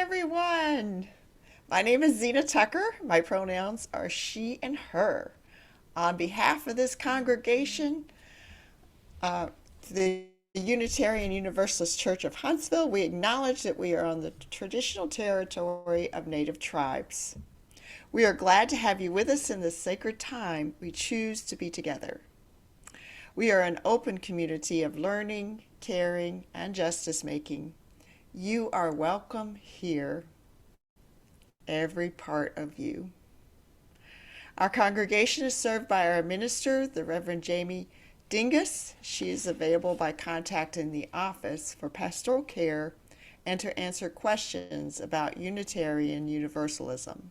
everyone. My name is Zena Tucker. My pronouns are she and her. On behalf of this congregation, uh, the Unitarian Universalist Church of Huntsville, we acknowledge that we are on the traditional territory of Native tribes. We are glad to have you with us in this sacred time we choose to be together. We are an open community of learning, caring, and justice making. You are welcome here, every part of you. Our congregation is served by our minister, the Reverend Jamie Dingus. She is available by contacting the office for pastoral care and to answer questions about Unitarian Universalism.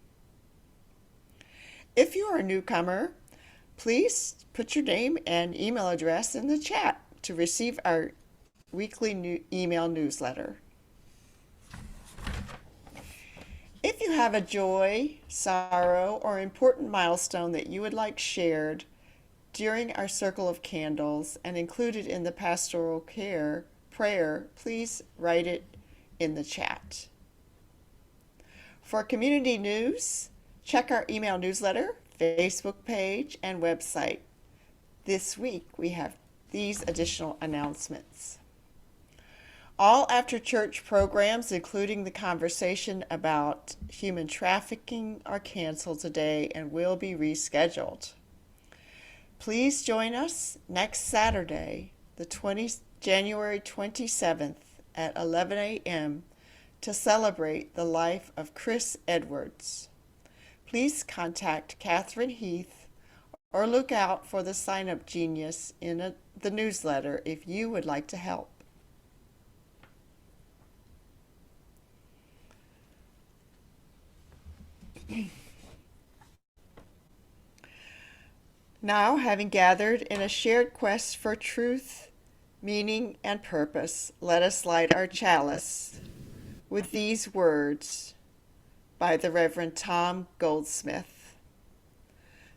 If you are a newcomer, please put your name and email address in the chat to receive our weekly email newsletter. If you have a joy, sorrow, or important milestone that you would like shared during our Circle of Candles and included in the pastoral care prayer, please write it in the chat. For community news, check our email newsletter, Facebook page, and website. This week we have these additional announcements. All after-church programs, including the conversation about human trafficking, are canceled today and will be rescheduled. Please join us next Saturday, January 27th at 11 a.m. to celebrate the life of Chris Edwards. Please contact Catherine Heath or look out for the sign-up genius in the newsletter if you would like to help. Now, having gathered in a shared quest for truth, meaning, and purpose, let us light our chalice with these words by the Reverend Tom Goldsmith.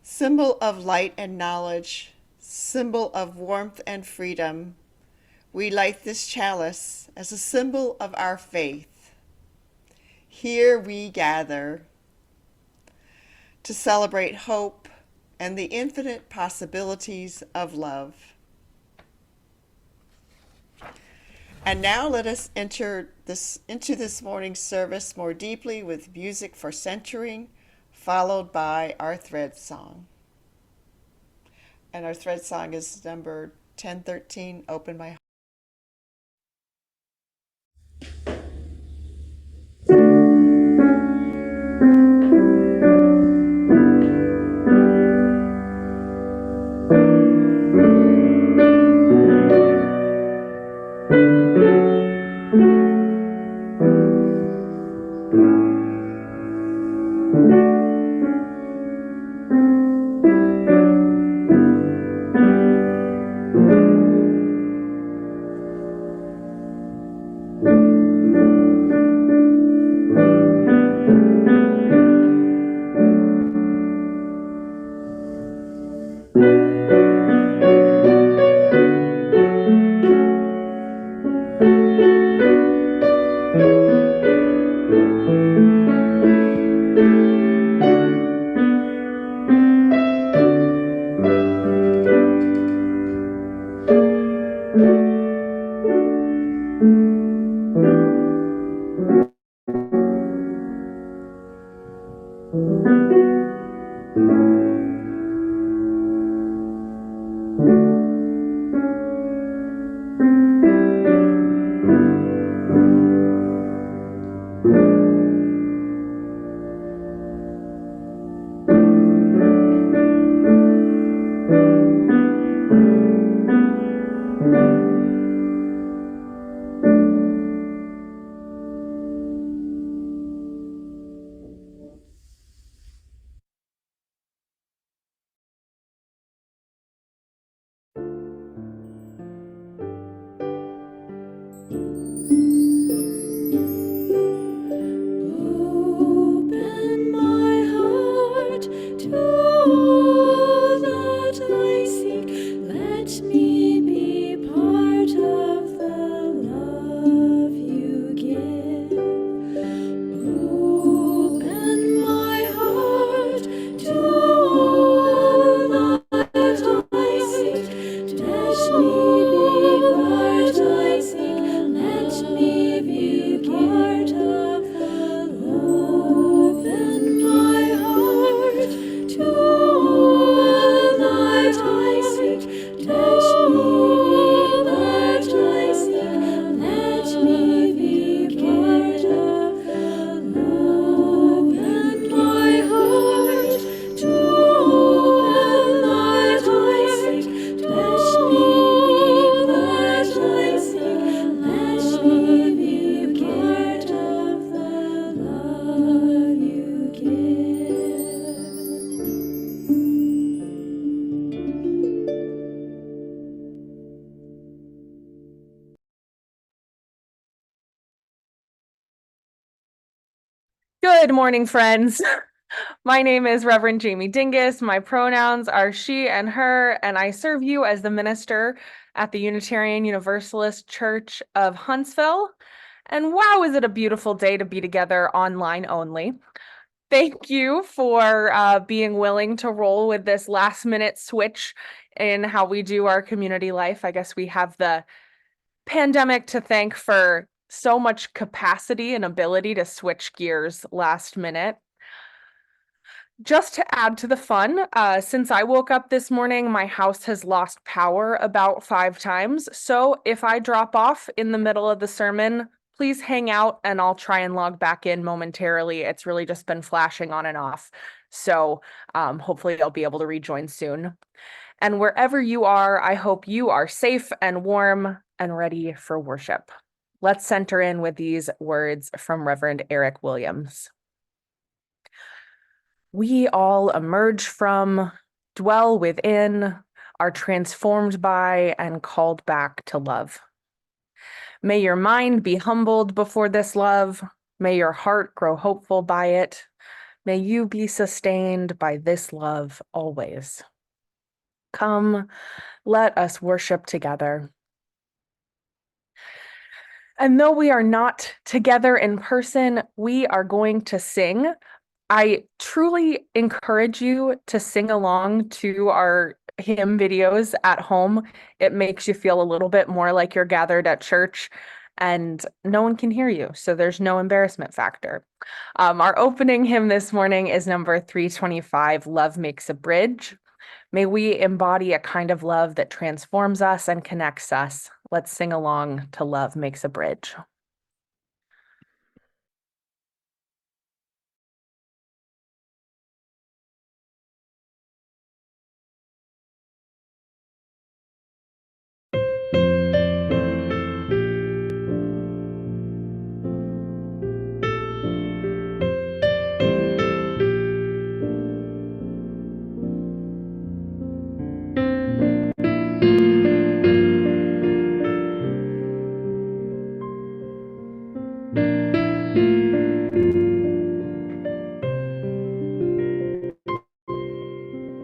Symbol of light and knowledge, symbol of warmth and freedom, we light this chalice as a symbol of our faith. Here we gather to celebrate hope and the infinite possibilities of love. And now let us enter into this morning's service more deeply with music for centering, followed by our thread song. And our thread song is number 1013, Open My Heart. Good morning, friends. My name is Reverend Jamie Dingus. My pronouns are she and her, and I serve you as the minister at the Unitarian Universalist Church of Huntsville. And wow, is it a beautiful day to be together online only. Thank you for being willing to roll with this last minute switch in how we do our community life. I guess we have the pandemic to thank for so much capacity and ability to switch gears last minute. Just to add to the fun, since I woke up this morning, my house has lost power about 5 times. So if I drop off in the middle of the sermon, please hang out and I'll try and log back in momentarily. It's really just been flashing on and off. So hopefully I'll be able to rejoin soon. And wherever you are, I hope you are safe and warm and ready for worship. Let's center in with these words from Reverend Eric Williams. We all emerge from, dwell within, are transformed by, and called back to love. May your mind be humbled before this love. May your heart grow hopeful by it. May you be sustained by this love always. Come, let us worship together. And though we are not together in person, we are going to sing. I truly encourage you to sing along to our hymn videos at home. It makes you feel a little bit more like you're gathered at church and no one can hear you, so there's no embarrassment factor. Our opening hymn this morning is number 325, Love Makes a Bridge. May we embody a kind of love that transforms us and connects us. Let's sing along to Love Makes a Bridge.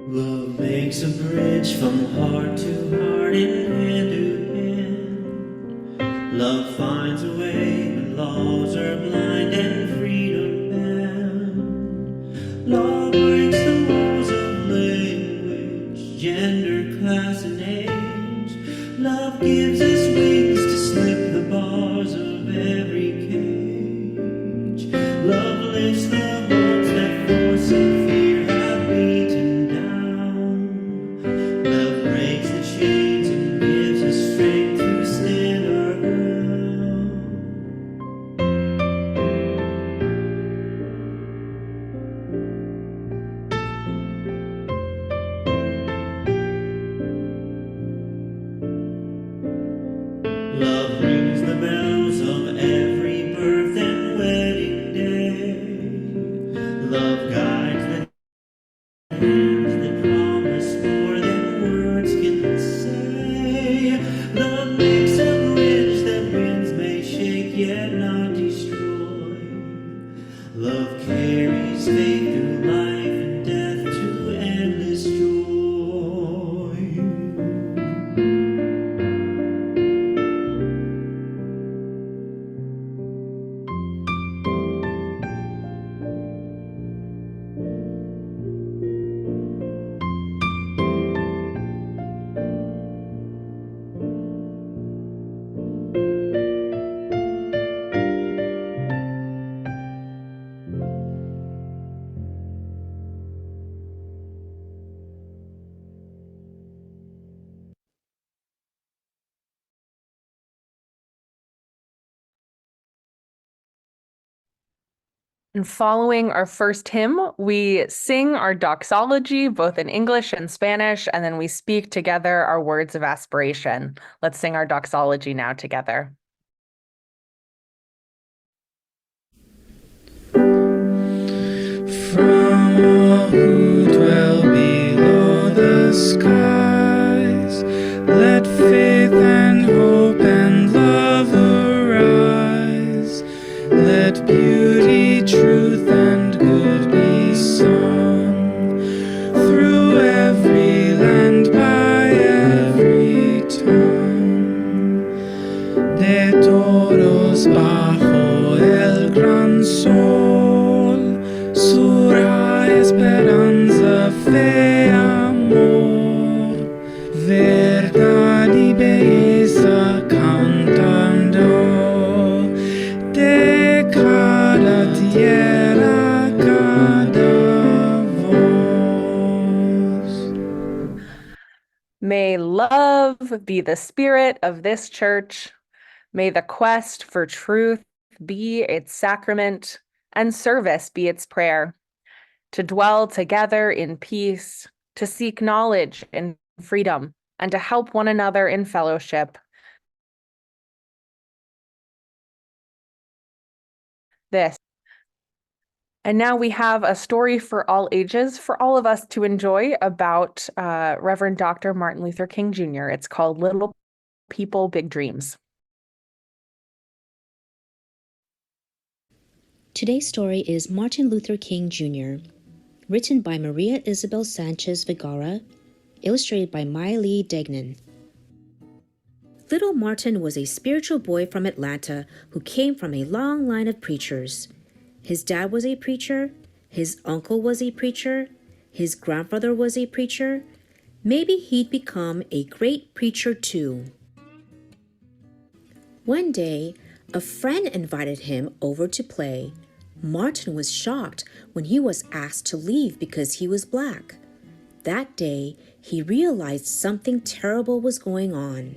Love makes a bridge from heart to heart and hand to hand. Love finds a way when laws are blind and freedom bound. Love breaks the walls of language, gender, class, and age. Love gives us wings to slip the bars of every cage. Love lifts the hopes that force and fear have beaten down. Love breaks the chains and gives us strength to stand our ground. Love rings the bells of every birth and wedding day. Love guides the hands that promise more than words can say. Love makes a bridge that winds may shake yet not destroy. Love carries faith through life and death to endless joy. And following our first hymn, we sing our doxology, both in English and Spanish, and then we speak together our words of aspiration. Let's sing our doxology now together. From all who dwell below the skies, let faith and hope and love arise. Let beauty, truth, be the spirit of this church. May the quest for truth be its sacrament and service be its prayer. To dwell together in peace, to seek knowledge and freedom, and to help one another in fellowship. This. And now we have a story for all ages for all of us to enjoy about Reverend Dr. Martin Luther King Jr. It's called Little People, Big Dreams. Today's story is Martin Luther King Jr., written by Maria Isabel Sanchez Vergara, illustrated by Miley Degnan. Little Martin was a spiritual boy from Atlanta who came from a long line of preachers. His dad was a preacher, his uncle was a preacher, his grandfather was a preacher. Maybe he'd become a great preacher too. One day, a friend invited him over to play. Martin was shocked when he was asked to leave because he was black. That day, he realized something terrible was going on.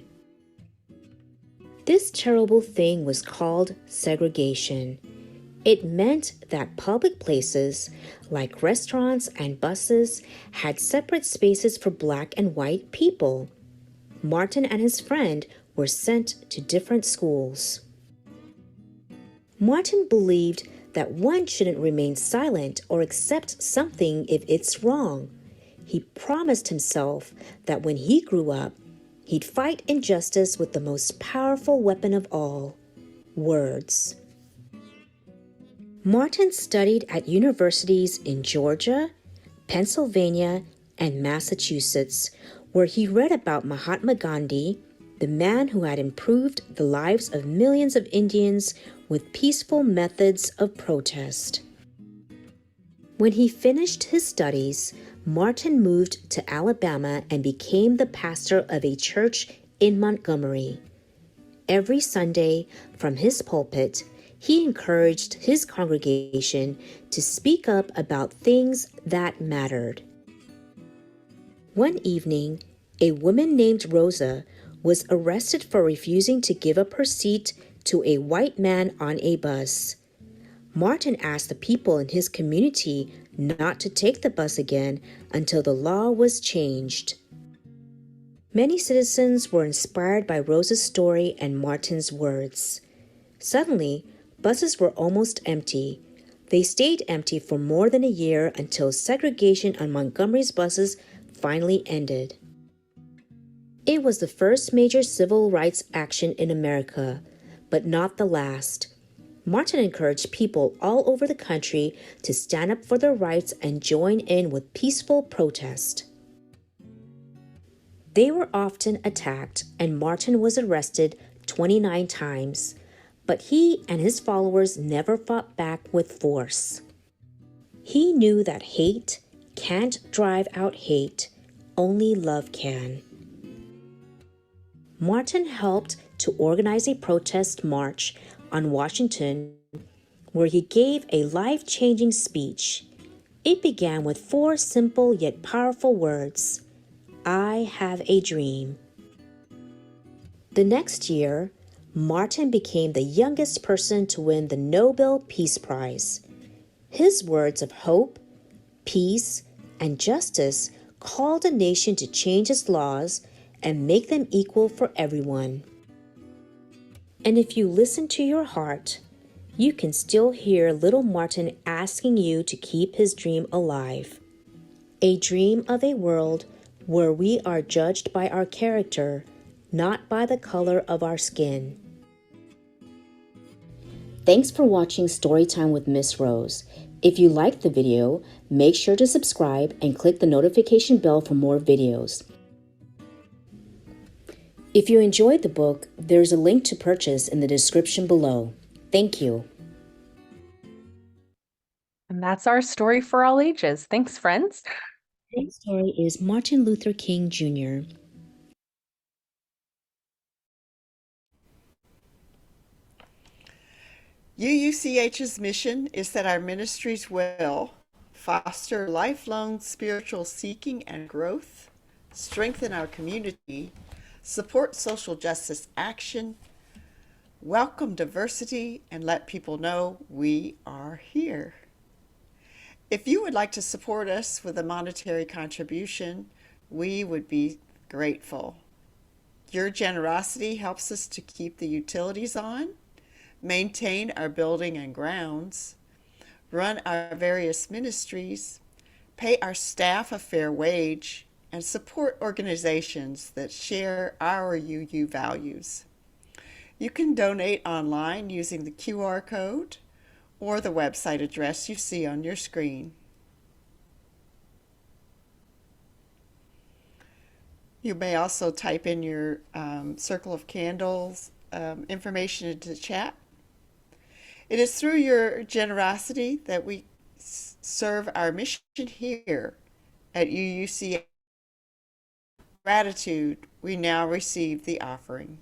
This terrible thing was called segregation. It meant that public places, like restaurants and buses, had separate spaces for black and white people. Martin and his friend were sent to different schools. Martin believed that one shouldn't remain silent or accept something if it's wrong. He promised himself that when he grew up, he'd fight injustice with the most powerful weapon of all, words. Martin studied at universities in Georgia, Pennsylvania, and Massachusetts, where he read about Mahatma Gandhi, the man who had improved the lives of millions of Indians with peaceful methods of protest. When he finished his studies, Martin moved to Alabama and became the pastor of a church in Montgomery. Every Sunday, from his pulpit, he encouraged his congregation to speak up about things that mattered. One evening, a woman named Rosa was arrested for refusing to give up her seat to a white man on a bus. Martin asked the people in his community not to take the bus again until the law was changed. Many citizens were inspired by Rosa's story and Martin's words. Suddenly, buses were almost empty. They stayed empty for more than a year until segregation on Montgomery's buses finally ended. It was the first major civil rights action in America, but not the last. Martin encouraged people all over the country to stand up for their rights and join in with peaceful protest. They were often attacked, and Martin was arrested 29 times, but he and his followers never fought back with force. He knew that hate can't drive out hate, only love can. Martin helped to organize a protest march on Washington where he gave a life-changing speech. It began with 4 simple yet powerful words, "I have a dream." The next year, Martin became the youngest person to win the Nobel Peace Prize. His words of hope, peace, and justice called a nation to change its laws and make them equal for everyone. And if you listen to your heart, you can still hear little Martin asking you to keep his dream alive. A dream of a world where we are judged by our character, not by the color of our skin. Thanks for watching Storytime with Miss Rose. If you liked the video, make sure to subscribe and click the notification bell for more videos. If you enjoyed the book, there's a link to purchase in the description below. Thank you. And that's our story for all ages. Thanks, friends. Today's story is Martin Luther King Jr. UUCH's mission is that our ministries will foster lifelong spiritual seeking and growth, strengthen our community, support social justice action, welcome diversity, and let people know we are here. If you would like to support us with a monetary contribution, we would be grateful. Your generosity helps us to keep the utilities on, maintain our building and grounds, run our various ministries, pay our staff a fair wage, and support organizations that share our UU values. You can donate online using the QR code or the website address you see on your screen. You may also type in your Circle of Candles information into the chat. It is through your generosity that we serve our mission here at UUCA. Gratitude, we now receive the offering.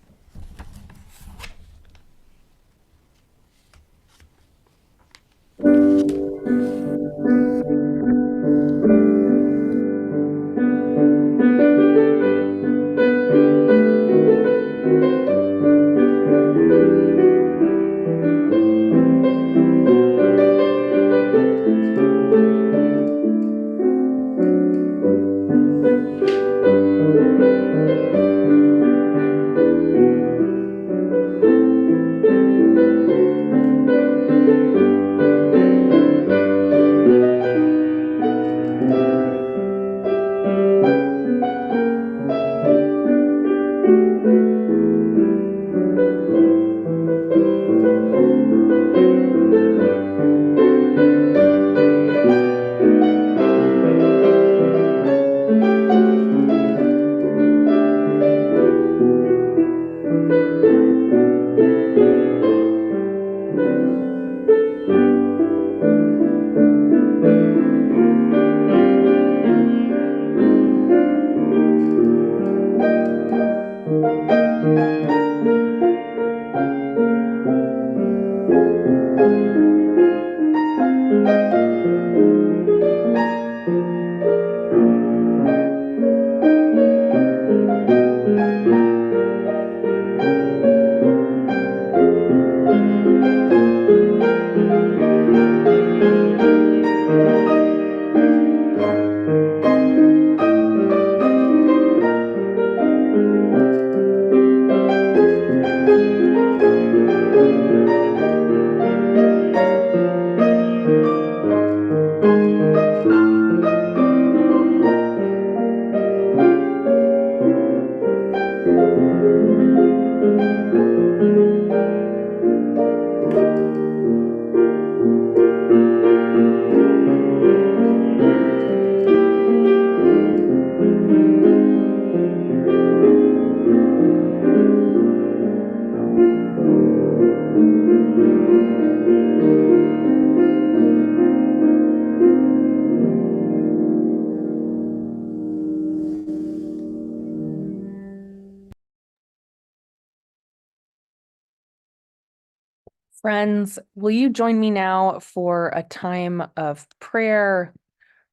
Friends, will you join me now for a time of prayer,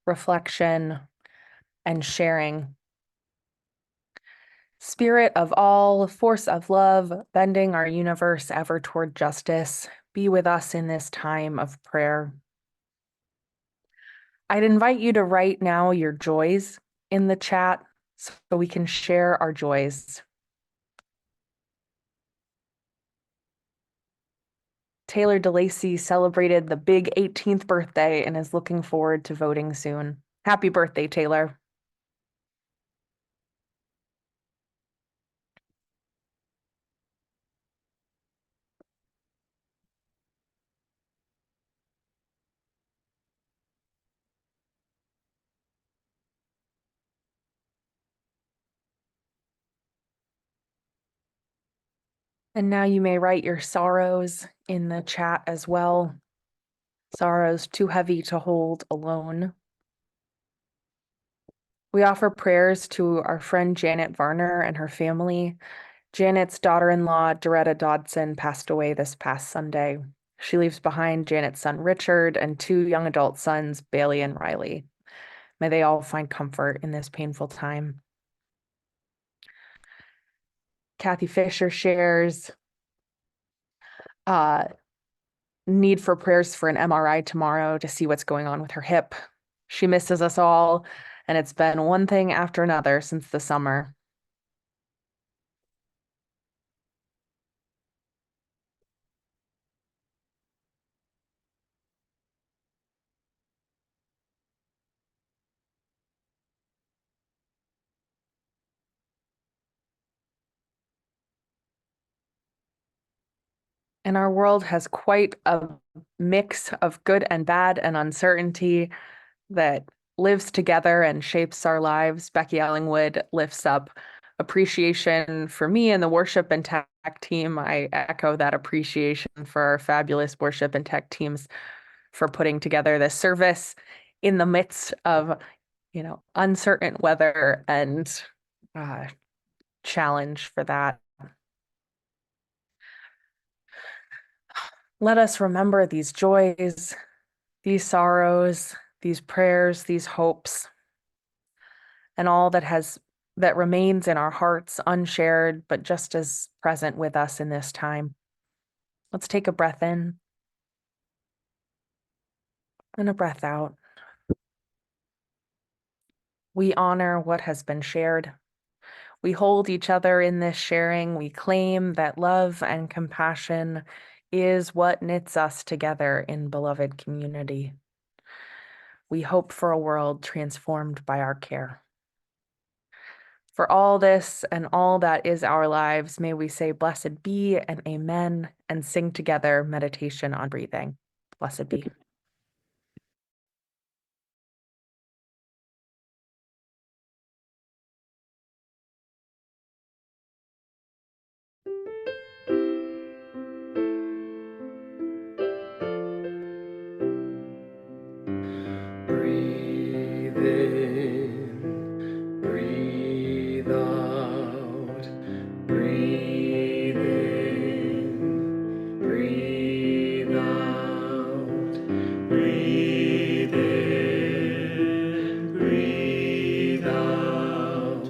reflection, and sharing? Spirit of all, force of love, bending our universe ever toward justice, be with us in this time of prayer. I'd invite you to write now your joys in the chat so we can share our joys. Taylor DeLacy celebrated the big 18th birthday and is looking forward to voting soon. Happy birthday, Taylor. And now you may write your sorrows in the chat as well. Sorrows too heavy to hold alone. We offer prayers to our friend Janet Varner and her family. Janet's daughter-in-law, Doretta Dodson, passed away this past Sunday. She leaves behind Janet's son, Richard, and 2 young adult sons, Bailey and Riley. May they all find comfort in this painful time. Kathy Fisher shares need for prayers for an MRI tomorrow to see what's going on with her hip. She misses us all, and it's been one thing after another since the summer. And our world has quite a mix of good and bad and uncertainty that lives together and shapes our lives. Becky Ellingwood lifts up appreciation for me and the worship and tech team. I echo that appreciation for our fabulous worship and tech teams for putting together this service in the midst of, uncertain weather and challenge for that. Let us remember these joys, these sorrows, these prayers, these hopes, and all that remains in our hearts unshared, but just as present with us in this time. Let's take a breath in and a breath out. We honor what has been shared. We hold each other in this sharing. We claim that love and compassion is what knits us together in beloved community. We hope for a world transformed by our care. For all this and all that is our lives, may we say blessed be and amen and sing together meditation on breathing. Blessed be. Breathe in, breathe out, breathe in, breathe out, breathe in, breathe out,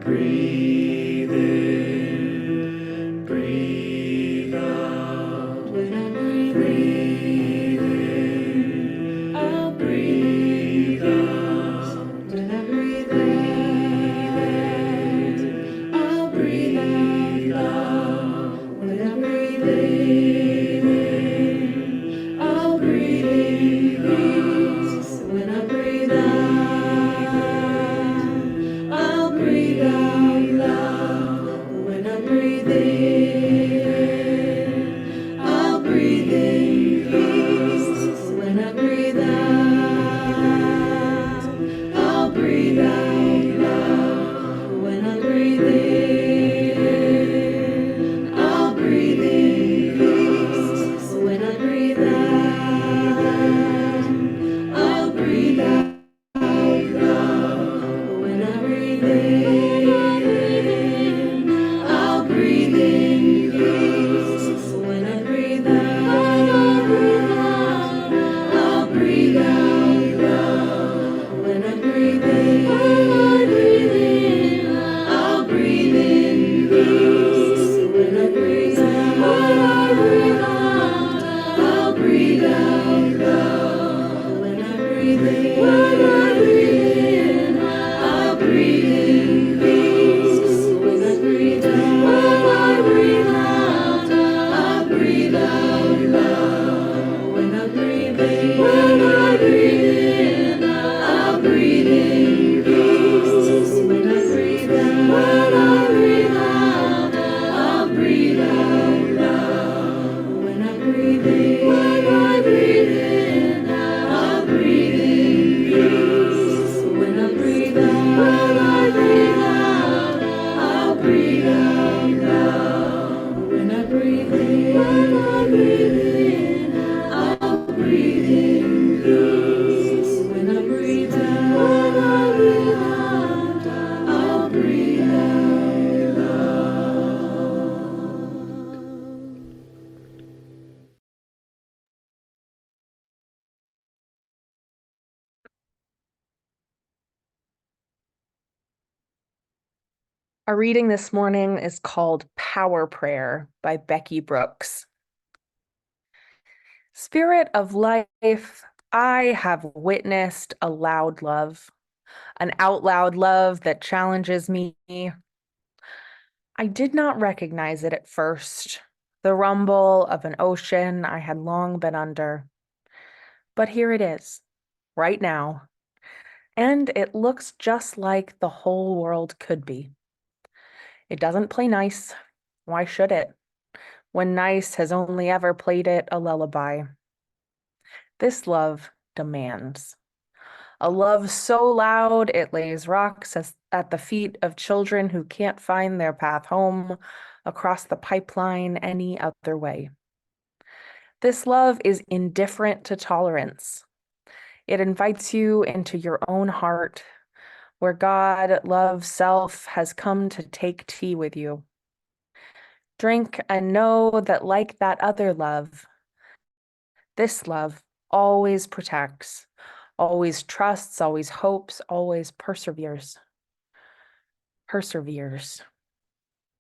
breathe in, breathe out, breathe in, I'll breathe out. When I breathe in, I'll breathe out. When I breathe in, I'll breathe in peace. When I breathe out, I'll breathe out love. When I breathe in, I'll breathe in peace. When I breathe out, I'll breathe out love. When I breathe in, I'll breathe in peace. When I breathe out, I'll breathe out love. When I breathe in, I'll breathe in peace. When I breathe out, I'll breathe out love. When I breathe in, I'll breathe in peace. When I breathe out, I'll breathe out love. When I breathe in, I'll breathe in peace. When I breathe out, I'll breathe out love. When I breathe in, Our reading this morning is called Power Prayer by Becky Brooks. Spirit of life, I have witnessed a loud love, an out loud love that challenges me. I did not recognize it at first, the rumble of an ocean I had long been under. But here it is, right now, and it looks just like the whole world could be. It doesn't play nice. Why should it? When nice has only ever played it a lullaby. This love demands. A love so loud it lays rocks at the feet of children who can't find their path home across the pipeline any other way. This love is indifferent to tolerance. It invites you into your own heart, where God, love, self, has come to take tea with you. Drink and know that like that other love, this love always protects, always trusts, always hopes, always perseveres. Perseveres.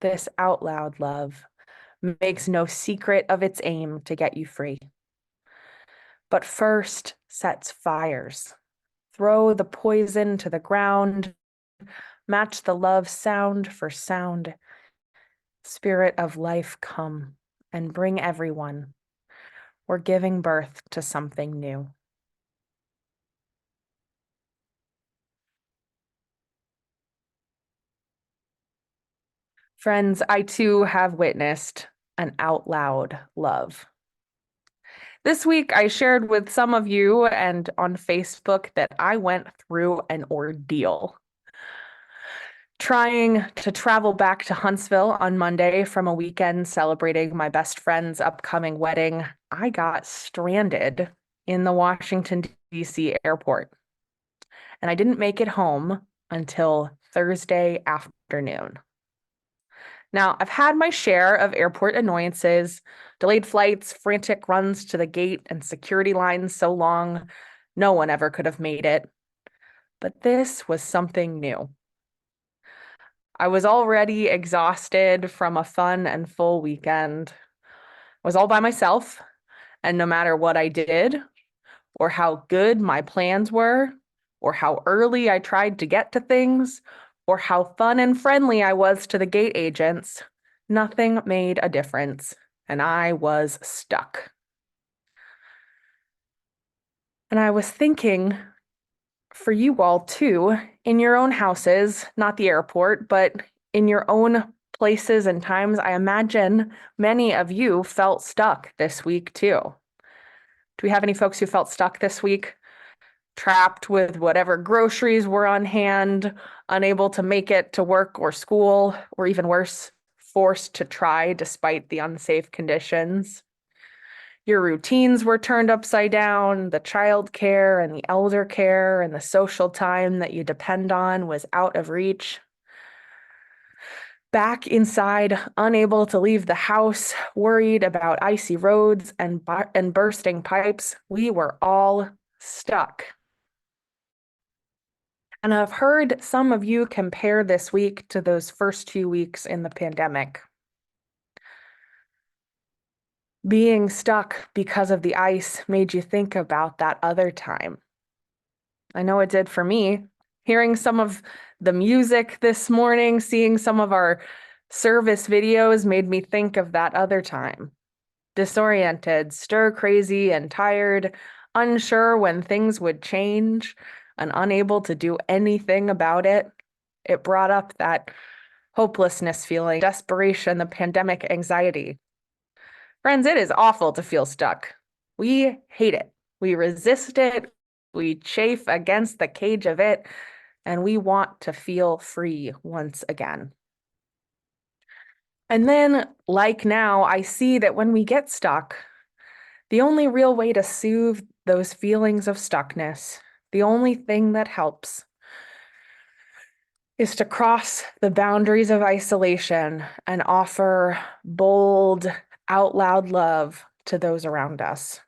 This out loud love makes no secret of its aim to get you free. But first sets fires. Throw the poison to the ground. Match the love sound for sound. Spirit of life, come and bring everyone. We're giving birth to something new. Friends, I too have witnessed an out loud love. This week, I shared with some of you and on Facebook that I went through an ordeal. Trying to travel back to Huntsville on Monday from a weekend celebrating my best friend's upcoming wedding, I got stranded in the Washington, D.C. airport. And I didn't make it home until Thursday afternoon. Now, I've had my share of airport annoyances, delayed flights, frantic runs to the gate, and security lines so long no one ever could have made it. But this was something new. I was already exhausted from a fun and full weekend. I was all by myself, and no matter what I did, or how good my plans were, or how early I tried to get to things, or how fun and friendly I was to the gate agents, nothing made a difference, and I was stuck. And I was thinking, for you all too, in your own houses, not the airport, but in your own places and times, I imagine many of you felt stuck this week too. Do we have any folks who felt stuck this week? Trapped with whatever groceries were on hand, unable to make it to work or school, or even worse, forced to try despite the unsafe conditions. Your routines were turned upside down, the child care and the elder care and the social time that you depend on was out of reach. Back inside, unable to leave the house, worried about icy roads and bursting pipes, we were all stuck. And I've heard some of you compare this week to those first 2 weeks in the pandemic. Being stuck because of the ice made you think about that other time. I know it did for me. Hearing some of the music this morning, seeing some of our service videos made me think of that other time. Disoriented, stir crazy, and tired, unsure when things would change, and unable to do anything about it. It brought up that hopelessness feeling, desperation, the pandemic anxiety. Friends, it is awful to feel stuck. We hate it. We resist it. We chafe against the cage of it, and we want to feel free once again. And then, like now, I see that when we get stuck, the only real way to soothe those feelings of stuckness, the only thing that helps, is to cross the boundaries of isolation and offer bold, out loud love to those around us.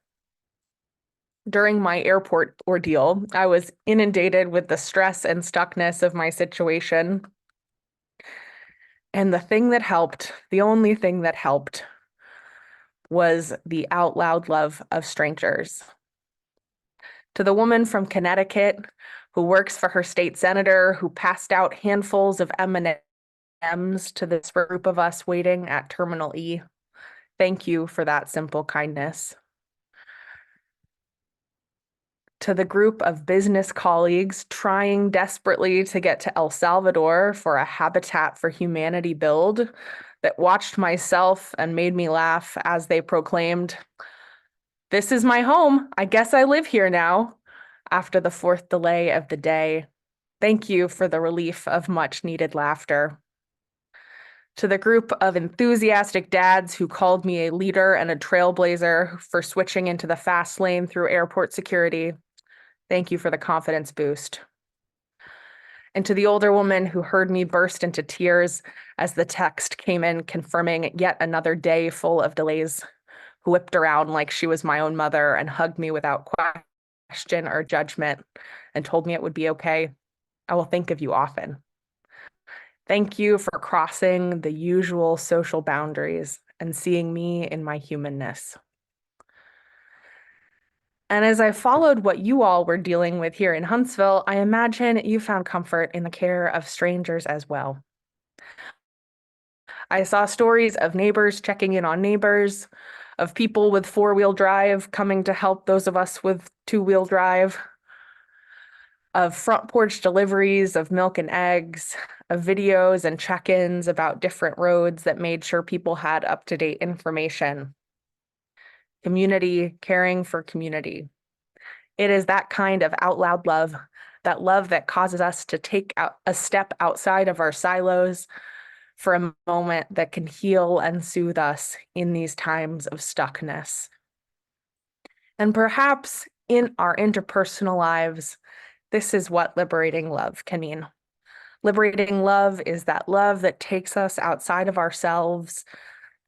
During my airport ordeal, I was inundated with the stress and stuckness of my situation. And the thing that helped, the only thing that helped, was the out loud love of strangers. To the woman from Connecticut who works for her state senator, who passed out handfuls of M&Ms to this group of us waiting at Terminal E, thank you for that simple kindness. To the group of business colleagues trying desperately to get to El Salvador for a Habitat for Humanity build that watched myself and made me laugh as they proclaimed, "This is my home. I guess I live here now," after the fourth delay of the day. Thank you for the relief of much needed laughter. To the group of enthusiastic dads who called me a leader and a trailblazer for switching into the fast lane through airport security, thank you for the confidence boost. And to the older woman who heard me burst into tears as the text came in confirming yet another day full of delays, who whipped around like she was my own mother and hugged me without question or judgment and told me it would be okay, I will think of you often. Thank you for crossing the usual social boundaries and seeing me in my humanness. And as I followed what you all were dealing with here in Huntsville, I imagine you found comfort in the care of strangers as well. I saw stories of neighbors checking in on neighbors, of people with four-wheel drive coming to help those of us with two-wheel drive, of front porch deliveries of milk and eggs, of videos and check-ins about different roads that made sure people had up-to-date information. Community, caring for community. It is that kind of out loud love that causes us to take a step outside of our silos for a moment that can heal and soothe us in these times of stuckness. And perhaps in our interpersonal lives, this is what liberating love can mean. Liberating love is that love that takes us outside of ourselves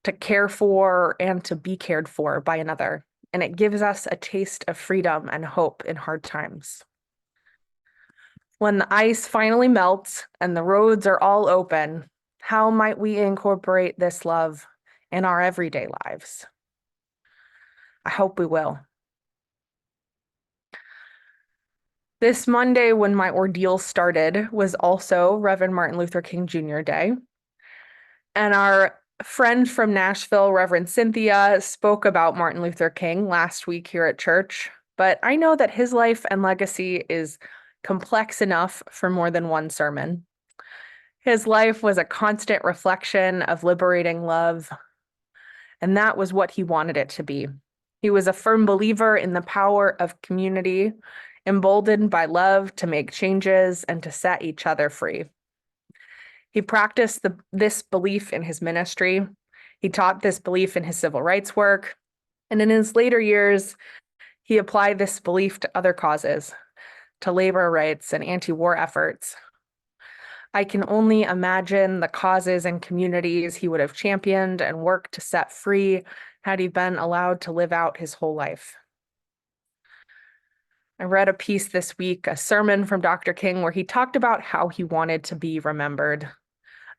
to care for and to be cared for by another. And it gives us a taste of freedom and hope in hard times. When the ice finally melts and the roads are all open, how might we incorporate this love in our everyday lives? I hope we will. This Monday, when my ordeal started, was also Reverend Martin Luther King Jr. Day. And our friend from Nashville, Reverend Cynthia, spoke about Martin Luther King last week here at church, but I know that his life and legacy is complex enough for more than one sermon. His life was a constant reflection of liberating love, and that was what he wanted it to be. He was a firm believer in the power of community, emboldened by love to make changes and to set each other free. He practiced this belief in his ministry. He taught this belief in his civil rights work. And in his later years, he applied this belief to other causes, to labor rights and anti-war efforts. I can only imagine the causes and communities he would have championed and worked to set free had he been allowed to live out his whole life. I read a piece this week, a sermon from Dr. King, where he talked about how he wanted to be remembered.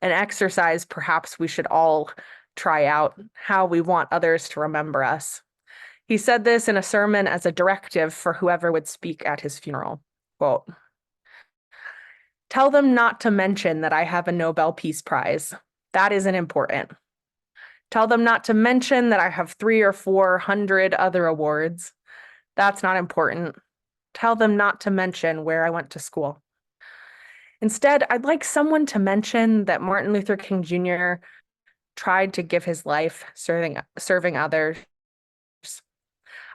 An exercise perhaps we should all try out, how we want others to remember us. He said this in a sermon as a directive for whoever would speak at his funeral. Quote, "Tell them not to mention that I have a Nobel Peace Prize. That isn't important. Tell them not to mention that I have 300 or 400 other awards. That's not important. Tell them not to mention where I went to school. Instead, I'd like someone to mention that Martin Luther King Jr. tried to give his life serving others.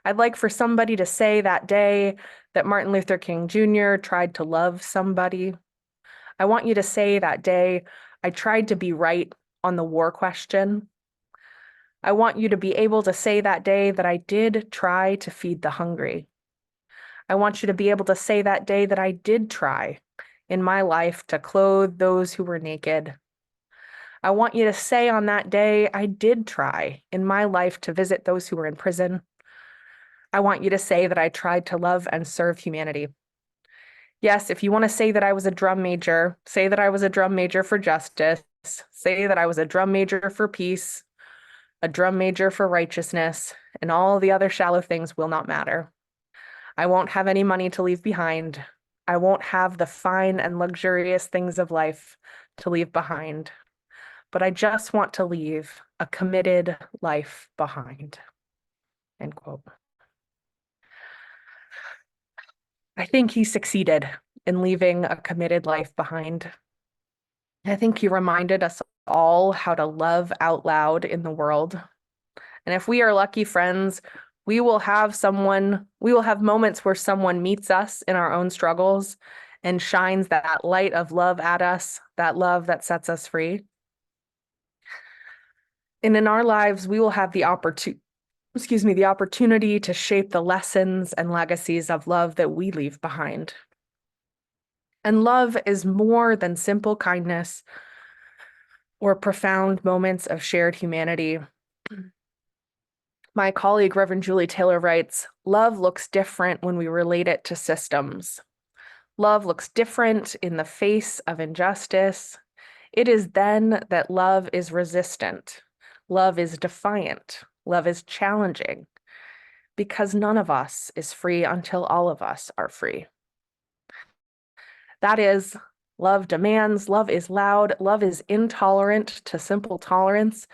I'd like for somebody to say that day that Martin Luther King Jr. tried to love somebody. I want you to say that day, I tried to be right on the war question. I want you to be able to say that day that I did try to feed the hungry. I want you to be able to say that day that I did try in my life to clothe those who were naked. I want you to say on that day, I did try in my life to visit those who were in prison. I want you to say that I tried to love and serve humanity. Yes, if you want to say that I was a drum major, say that I was a drum major for justice. say that I was a drum major for peace, a drum major for righteousness, and all the other shallow things will not matter. I won't have any money to leave behind. I won't have the fine and luxurious things of life to leave behind. But I just want to leave a committed life behind. End quote. I think he succeeded in leaving a committed life behind. I think he reminded us all how to love out loud in the world. And if we are lucky friends, we will have moments where someone meets us in our own struggles and shines that light of love at us, that love that sets us free. And in our lives, we will have the opportunity to shape the lessons and legacies of love that we leave behind. And love is more than simple kindness or profound moments of shared humanity. My colleague, Reverend Julie Taylor, writes, love looks different when we relate it to systems. Love looks different in the face of injustice. It is then that love is resistant. Love is defiant. Love is challenging, because none of us is free until all of us are free. That is, love demands, love is loud, love is intolerant to simple tolerance,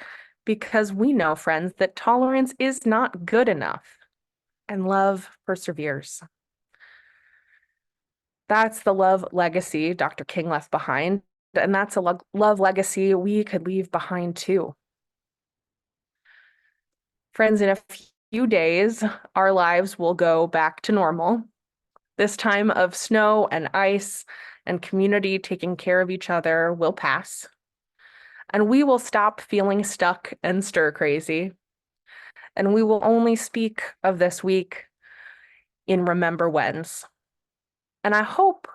because we know, friends, that tolerance is not good enough, and love perseveres. That's the love legacy Dr. King left behind, and that's a love legacy we could leave behind too. Friends, in a few days, our lives will go back to normal. This time of snow and ice and community taking care of each other will pass. And we will stop feeling stuck and stir crazy. And we will only speak of this week in remember whens. And I hope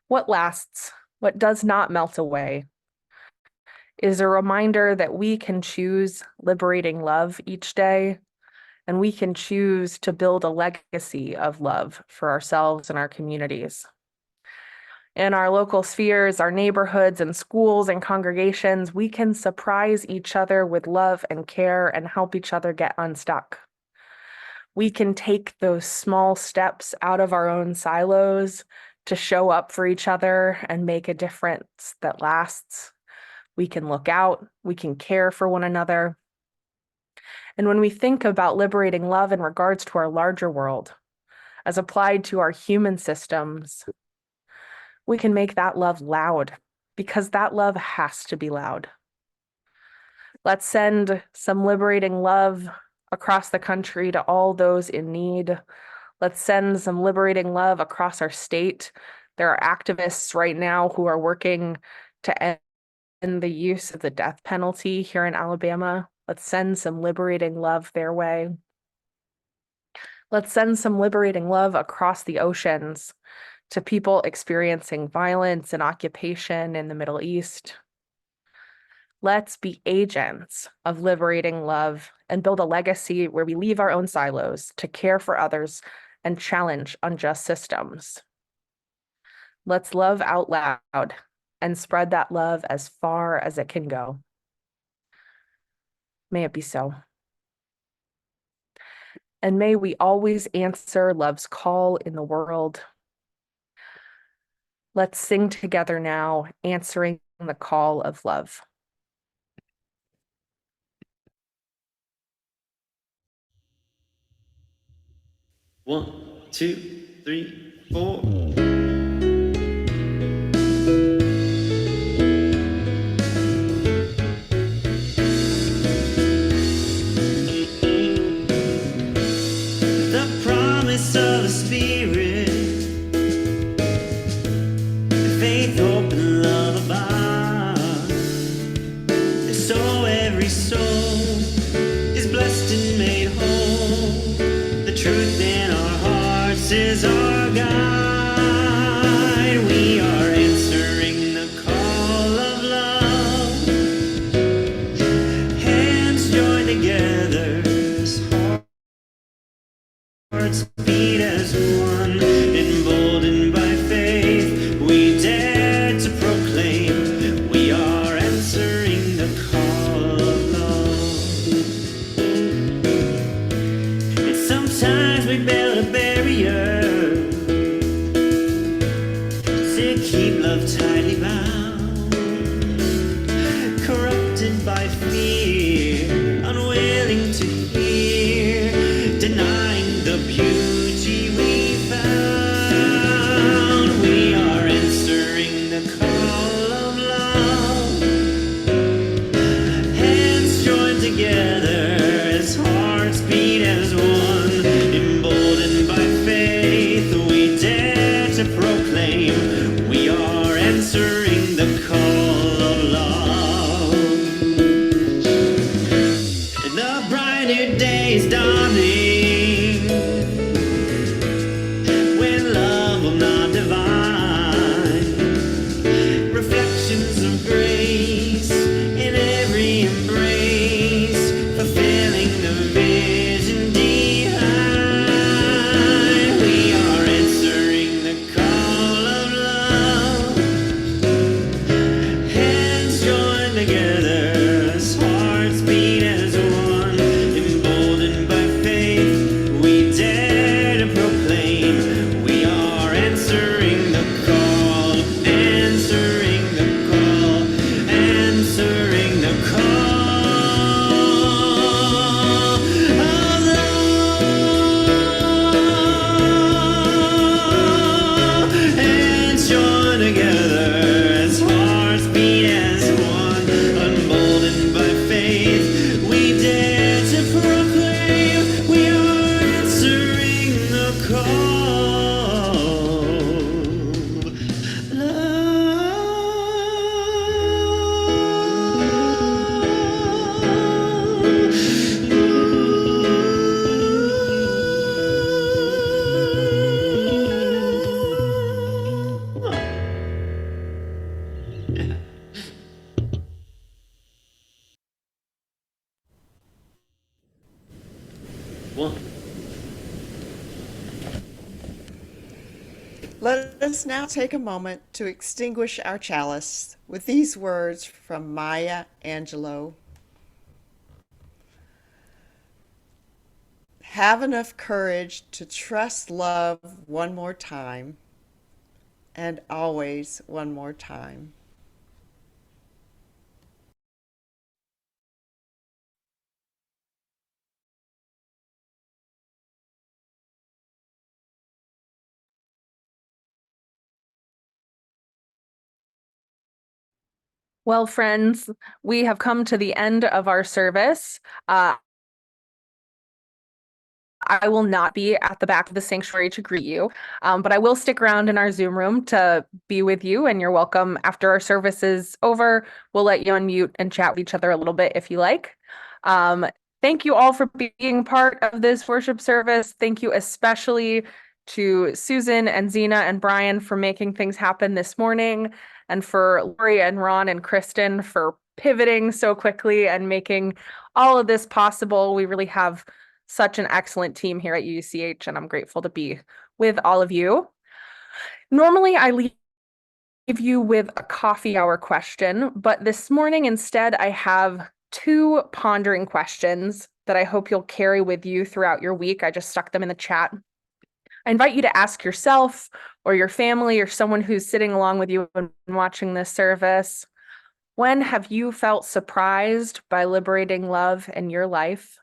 what lasts, what does not melt away, is a reminder that we can choose liberating love each day, and we can choose to build a legacy of love for ourselves and our communities. In our local spheres, our neighborhoods and schools and congregations, we can surprise each other with love and care and help each other get unstuck. We can take those small steps out of our own silos to show up for each other and make a difference that lasts. We can look out, we can care for one another. And when we think about liberating love in regards to our larger world, as applied to our human systems, we can make that love loud, because that love has to be loud. Let's send some liberating love across the country to all those in need. Let's send some liberating love across our state. There are activists right now who are working to end the use of the death penalty here in Alabama. Let's send some liberating love their way. Let's send some liberating love across the oceans to people experiencing violence and occupation in the Middle East. Let's be agents of liberating love and build a legacy where we leave our own silos to care for others and challenge unjust systems. Let's love out loud and spread that love as far as it can go. May it be so. And may we always answer love's call in the world. Let's sing together now, answering the call of love. One, two, three, four. The promise of the Spirit, faith, hope, and love abide. And so every soul is blessed and made whole. The truth in our hearts is our guide. We are answering the call of love. Hands joined together, hearts beat as one. Emboldened by faith, we dare to proclaim we are answering Let us now take a moment to extinguish our chalice with these words from Maya Angelou. Have enough courage to trust love one more time, and always one more time. Well, friends, we have come to the end of our service. I will not be at the back of the sanctuary to greet you, but I will stick around in our Zoom room to be with you, and you're welcome after our service is over. We'll let you unmute and chat with each other a little bit if you like. Um, Thank you all for being part of this worship service. Thank you especially to Susan and Zena and Brian for making things happen this morning, and for Lori and Ron and Kristen for pivoting so quickly and making all of this possible. We really have such an excellent team here at UCH, and I'm grateful to be with all of you. Normally, I leave you with a coffee hour question, but this morning instead, I have two pondering questions that I hope you'll carry with you throughout your week. I just stuck them in the chat. I invite you to ask yourself or your family or someone who's sitting along with you and watching this service, when have you felt surprised by liberating love in your life?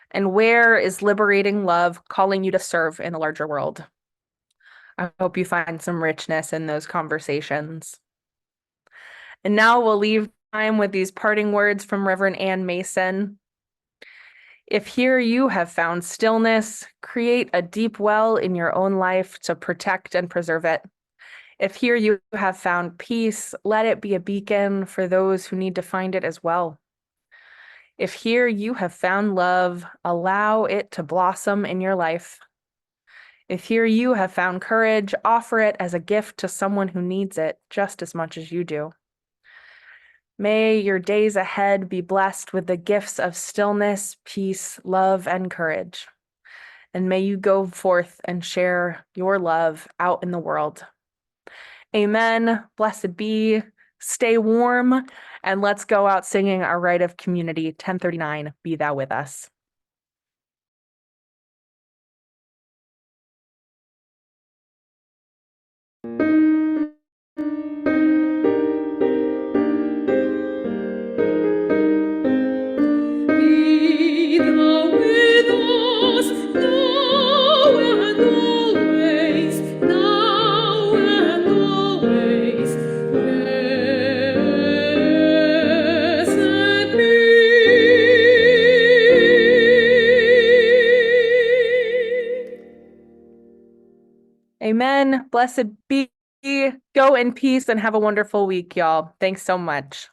And where is liberating love calling you to serve in the larger world? I hope you find some richness in those conversations. And now we'll leave time with these parting words from Reverend Ann Mason. If here you have found stillness, create a deep well in your own life to protect and preserve it. If here you have found peace, let it be a beacon for those who need to find it as well. If here you have found love, allow it to blossom in your life. If here you have found courage, offer it as a gift to someone who needs it just as much as you do. May your days ahead be blessed with the gifts of stillness, peace, love, and courage. And may you go forth and share your love out in the world. Amen. Blessed be. Stay warm, and let's go out singing our rite of community, 1039, Be Thou With Us. Be thou with us now and always, now and always. Blessed be. Amen. Blessed be. Go in peace and have a wonderful week, y'all. Thanks so much.